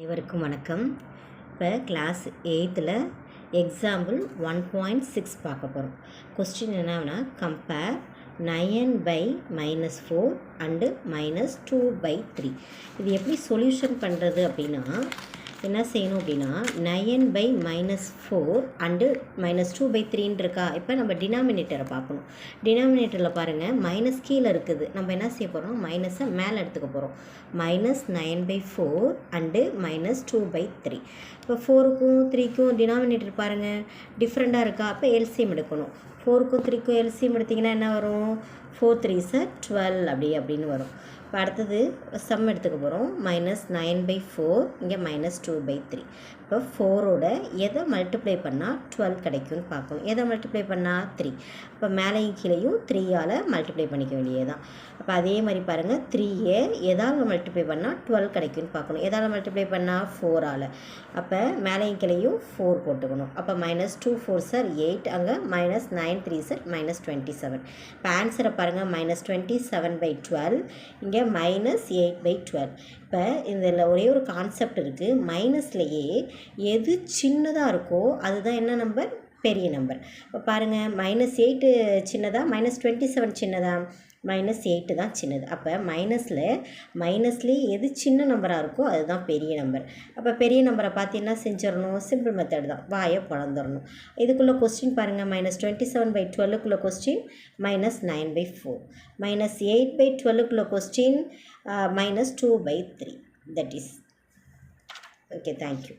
அனைவருக்கும் வணக்கம். இப்போ கிளாஸ் 8ல் எக்ஸாம்பிள் 1.6 பார்க்க போகிறோம். கொஸ்டின் என்னன்னா, கம்பேர் 9/-4 அண்டு -2/3. இது எப்படி சொல்யூஷன் பண்ணுறது அப்படின்னா, என்ன செய்யணும் அப்படின்னா, 9/-4 அண்டு -2/3 இருக்கா. இப்போ நம்ம டினாமினேட்டரை பார்க்கணும். டினாமினேட்டரில் பாருங்கள், மைனஸ் கீழே இருக்குது. நம்ம என்ன செய்ய போகிறோம், மைனஸை மேலே எடுத்துக்க போகிறோம். -9/4 அண்டு -2/3. இப்போ 4க்கும் 3க்கும் டினாமினேட்டர் பாருங்கள் டிஃப்ரெண்ட்டாக இருக்கா. அப்போ எல்சிஎம் எடுக்கணும். 4க்கும் 3க்கும் எல்சிஎம் எடுத்திங்கன்னா என்ன வரும், 4 3s 12 அப்படின்னு வரும். இப்போ அடுத்தது சம் எடுத்துக்க போகிறோம். -9/4 இங்கே -2/3. இப்போ 4ஓட எதை மல்டிப்ளை பண்ணால் 12 கிடைக்கும்னு பார்க்கணும். எதை மல்டிப்ளை பண்ணால் 3. இப்போ மேலேயும் கீழேயும் 3ஆல் மல்டிப்ளை பண்ணிக்க வேண்டியதுதான். அப்போ அதே மாதிரி பாருங்கள், 3ஐ எதால் மல்டிப்ளை பண்ணால் 12 கிடைக்கும்னு பார்க்கணும். எதால் மல்டிப்ளை பண்ணால் 4ஆல். அப்போ மேலேயும் கீழேயும் 4 போட்டுக்கணும். அப்போ -2 4s 8, அங்கே -9 3s -27. இப்போ ஆன்சரை பாருங்கள், -27/12, இங்கே -8/12. இப்போ இதில் ஒரே ஒரு கான்செப்ட் இருக்குது. மைனஸ்லேயே எது சின்னதாக இருக்கோ அதுதான் என்ன நம்பர், பெரிய நம்பர். இப்போ பாருங்கள், -8 சின்னதா, -27 சின்னதா, -8 தான் சின்னது. அப்போ மைனஸ்லேயே எது சின்ன நம்பராக இருக்கோ அதுதான் பெரிய நம்பர். அப்போ பெரிய நம்பரை பார்த்து என்ன செஞ்சிடணும், சிம்பிள் மெத்தட் தான், வாயை பிளந்துடணும். இதுக்குள்ளே கொஸ்டின் பாருங்கள், -27/12க்குள்ளே கொஸ்டின் -9/4, -8/12க்குள்ளே question -2/3. That is okay. Thank you.